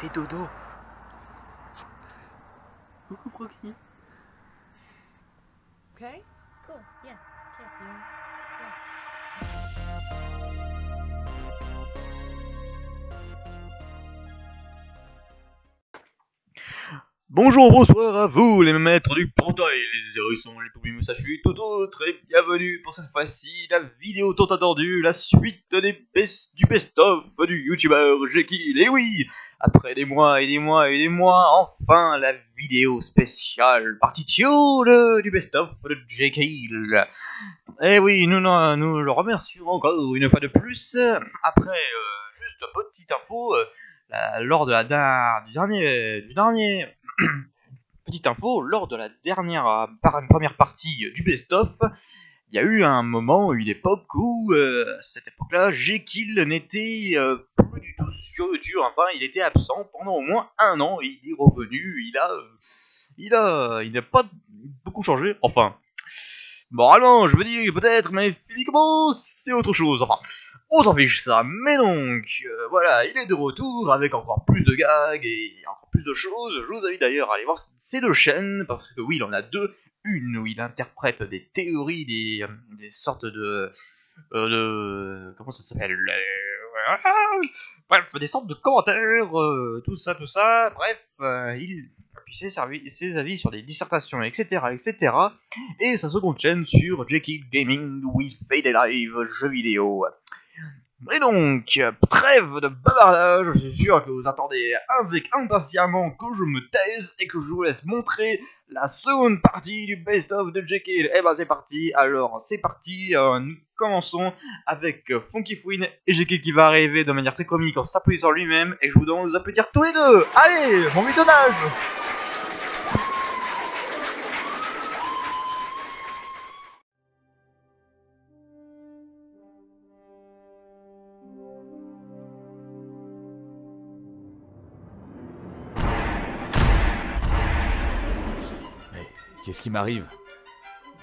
fait dodo. Coucou Proxy. Okay? Cool. Yeah. Yeah. Bonjour, bonsoir à vous les maîtres du portail, les hérissons, les poupées moustachus, tout autre, et bienvenue pour cette fois-ci la vidéo tant attendue, la suite du best-of du youtubeur Jekyll. Et oui, après des mois et des mois et des mois, enfin la vidéo spéciale partie du best-of de Jekyll. Et oui, nous le remercions encore une fois de plus. Après, juste petite info, lors de du dernier petite info, lors de la dernière première partie du best-of, il y a eu un moment, une époque où, à cette époque-là, Jekyll n'était plus du tout sur YouTube. Enfin, il était absent pendant au moins un an. Il est revenu. Il n'a pas beaucoup changé. Enfin, moralement, je veux dire peut-être, mais physiquement, c'est autre chose. Enfin, on s'en fiche ça. Mais donc, voilà, il est de retour avec encore plus de gags et encore plus de choses. Je vous invite d'ailleurs à aller voir ces deux chaînes, parce que oui, il en a deux. Une où il interprète des théories, des sortes de comment ça s'appelle, bref, des sortes de commentaires, tout ça, bref, il appuie ses avis sur des dissertations, etc. Et sa seconde chaîne sur Jekyll Gaming with Fade Live jeux vidéo. Et donc, trêve de bavardage, je suis sûr que vous attendez avec impatiemment que je me taise et que je vous laisse montrer la seconde partie du best-of de Jekyll. Et ben c'est parti, alors c'est parti, nous commençons avec Funky Fouine et Jekyll qui va arriver de manière très comique en s'appuyant sur lui-même, et je vous demande de vous applaudir tous les deux. Allez, bon visionnage. Qu'est-ce qui m'arrive?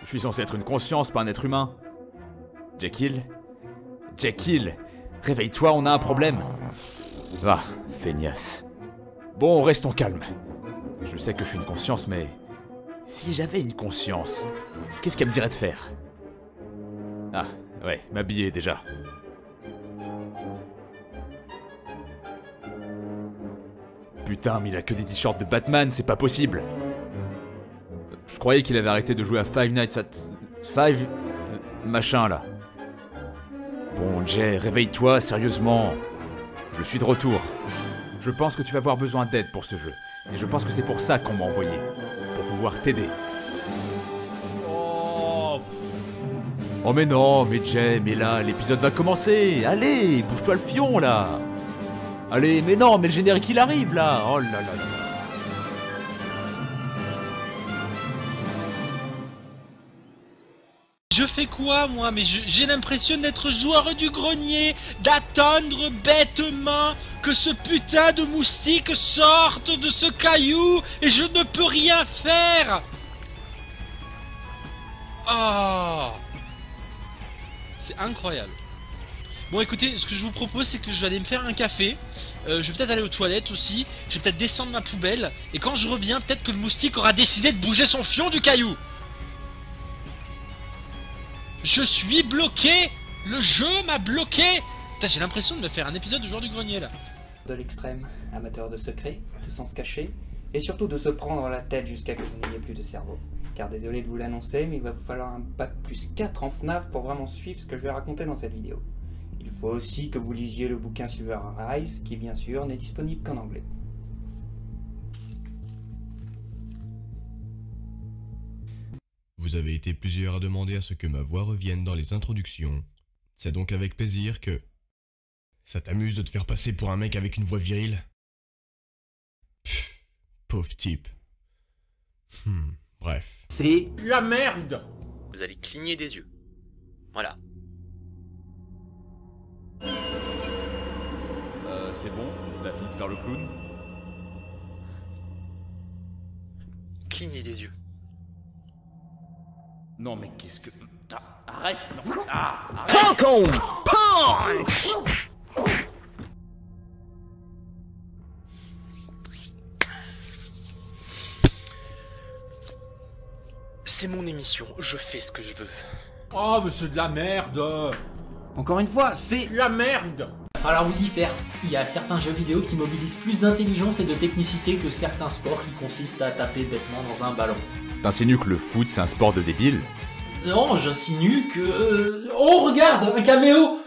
Je suis censé être une conscience, pas un être humain. Jekyll? Jekyll! Réveille-toi, on a un problème. Ah, feignasse. Bon, restons calmes. Je sais que je suis une conscience, mais... si j'avais une conscience, qu'est-ce qu'elle me dirait de faire? Ah, ouais, m'habiller déjà. Putain, mais il a que des t-shirts de Batman, c'est pas possible. Je croyais qu'il avait arrêté de jouer à Five Nights at... machin, là. Bon, Jay, réveille-toi, sérieusement. Je suis de retour. Je pense que tu vas avoir besoin d'aide pour ce jeu. Et je pense que c'est pour ça qu'on m'a envoyé. Pour pouvoir t'aider. Oh mais non, mais Jay, mais là, l'épisode va commencer. Allez, bouge-toi le fion, là. Allez, mais non, mais le générique, il arrive, là. Oh là là là. Je fais quoi moi? Mais j'ai l'impression d'être joueur du grenier, d'attendre bêtement que ce putain de moustique sorte de ce caillou et je ne peux rien faire. Oh, c'est incroyable. Bon écoutez, ce que je vous propose c'est que je vais aller me faire un café. Je vais peut-être aller aux toilettes aussi. Je vais peut-être descendre ma poubelle. Et quand je reviens, peut-être que le moustique aura décidé de bouger son fion du caillou. Je suis bloqué. Le jeu m'a bloqué. Putain, j'ai l'impression de me faire un épisode de joueur du grenier là. De l'extrême, amateur de secrets, de sens caché, et surtout de se prendre la tête jusqu'à que vous n'ayez plus de cerveau. Car désolé de vous l'annoncer, mais il va vous falloir un bac plus 4 en FNAF pour vraiment suivre ce que je vais raconter dans cette vidéo. Il faut aussi que vous lisiez le bouquin Silver Rise, qui bien sûr n'est disponible qu'en anglais. Vous avez été plusieurs à demander à ce que ma voix revienne dans les introductions. C'est donc avec plaisir que... Ça t'amuse de te faire passer pour un mec avec une voix virile? Pff, pauvre type. Bref. C'est la merde. Vous allez cligner des yeux. Voilà. C'est bon? T'as fini de faire le clown? Clignez des yeux. Non mais qu'est-ce que... Ah, arrête! Non. Ah, arrête! Falcon Punch. C'est mon émission, je fais ce que je veux. Oh, mais c'est de la merde. Encore une fois, c'est... La merde. Il va falloir vous y faire. Il y a certains jeux vidéo qui mobilisent plus d'intelligence et de technicité que certains sports qui consistent à taper bêtement dans un ballon. T'insinues que le foot c'est un sport de débile? Non, j'insinue que... Oh, regarde, un caméo!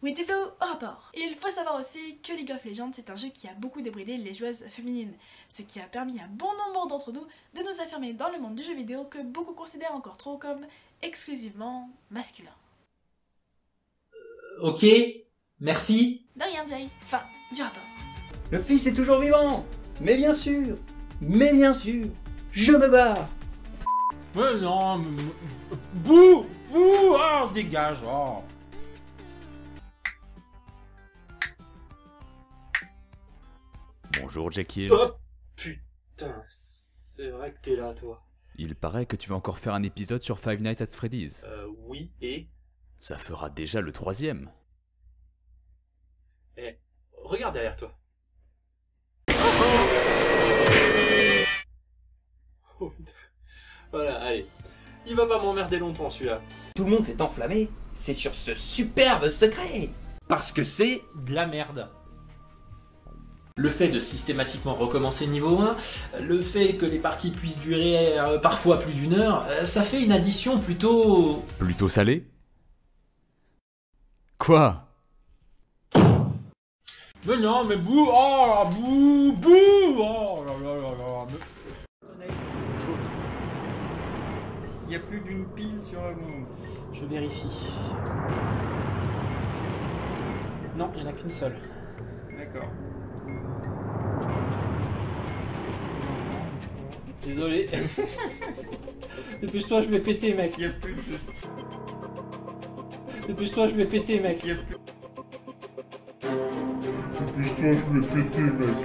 Oui, Diplo, au rapport. Il faut savoir aussi que League of Legends, c'est un jeu qui a beaucoup débridé les joueuses féminines, ce qui a permis à bon nombre d'entre nous de nous affirmer dans le monde du jeu vidéo que beaucoup considèrent encore trop comme exclusivement masculin. Ok, merci. De rien, Jay. Fin du rapport. Le fils est toujours vivant. Mais bien sûr, je me barre. Mais non, bouh, bouh, oh, dégage, oh. Bonjour Jekyll. Oh putain, c'est vrai que t'es là, toi. Il paraît que tu vas encore faire un épisode sur Five Nights at Freddy's. Oui, et... Ça fera déjà le 3e. Eh, regarde derrière toi. Oh putain. Voilà, allez. Il va pas m'emmerder longtemps, celui-là. Tout le monde s'est enflammé. C'est sur ce superbe secret. Parce que c'est... De la merde. Le fait de systématiquement recommencer niveau 1, le fait que les parties puissent durer parfois plus d'1 heure, ça fait une addition plutôt... Plutôt salé? Quoi? Mais non, mais bouh, oh, bouh, bouh, oh là là là là. Il y a plus d'une pile sur le monde. Je vérifie. Non, il n'y en a qu'une seule. D'accord. Désolé. Dépêche-toi, je vais péter, mec. Il y a plus de... Dépêche-toi, je vais péter, mec. Il y a plus... Dépêche-toi, je vais péter, mec.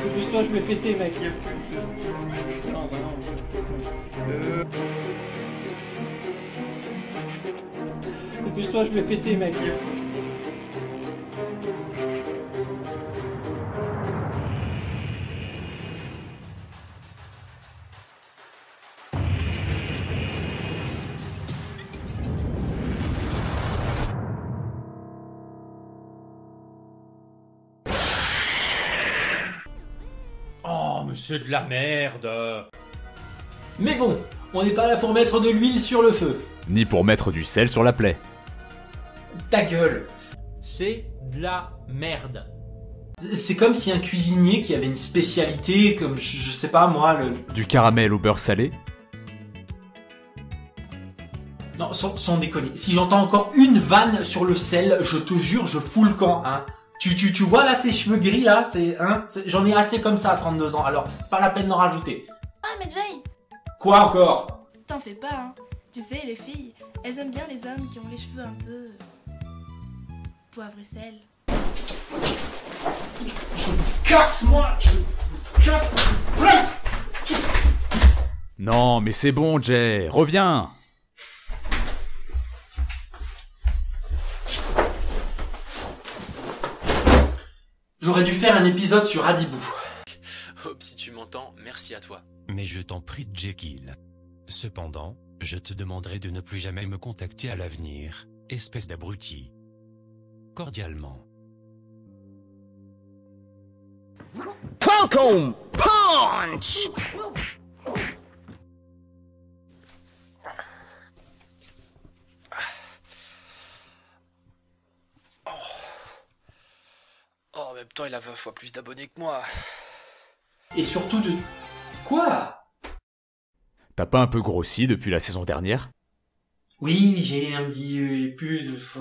Dépêche-toi, je vais péter, mec. Il y a plus de... Non, bah non. Dépêche-toi, je vais péter, mec. Oh, mais c'est de la merde. Mais bon, on n'est pas là pour mettre de l'huile sur le feu. Ni pour mettre du sel sur la plaie. Ta gueule. C'est de la merde. C'est comme si un cuisinier qui avait une spécialité, comme je sais pas moi, le... Du caramel au beurre salé. Non, sans déconner. Si j'entends encore une vanne sur le sel, je te jure, je fous le camp, hein. Tu vois là ces cheveux gris là, j'en ai assez comme ça à 32 ans, alors pas la peine d'en rajouter. Ah, mais Jay, Quoi encore? t'en fais pas, hein. Tu sais, les filles, elles aiment bien les hommes qui ont les cheveux un peu... poivre et sel. Casse-moi! Casse... Non, mais c'est bon, Jay, reviens. J'aurais dû faire un épisode sur Adibou. Hop, si tu m'entends, merci à toi. Mais je t'en prie, Jekyll. Cependant, je te demanderai de ne plus jamais me contacter à l'avenir, espèce d'abruti. Cordialement. Falcon Punch! Oh, en même temps, il a 20 fois plus d'abonnés que moi. Et surtout de... Quoi? T'as pas un peu grossi depuis la saison dernière? Oui, j'ai un petit... plus...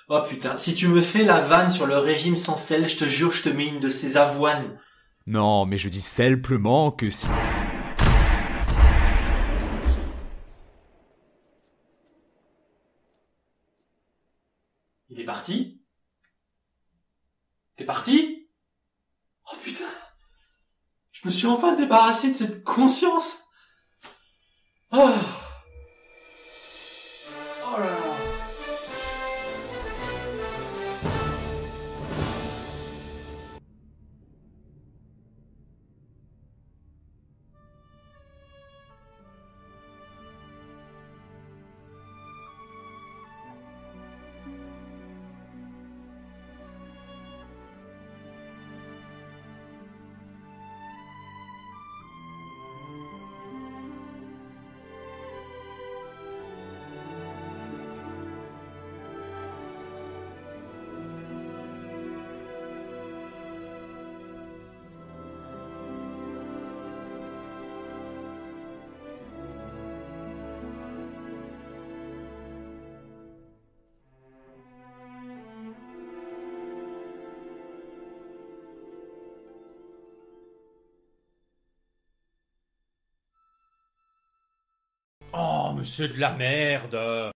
Oh putain, si tu me fais la vanne sur le régime sans sel, je te jure, je te mets une de ces avoines. Non, mais je dis simplement que si... Il est parti? T'es parti? Oh putain! Je me suis enfin débarrassé de cette conscience! Oh! Oh là là! Oh, mais c'est de la merde.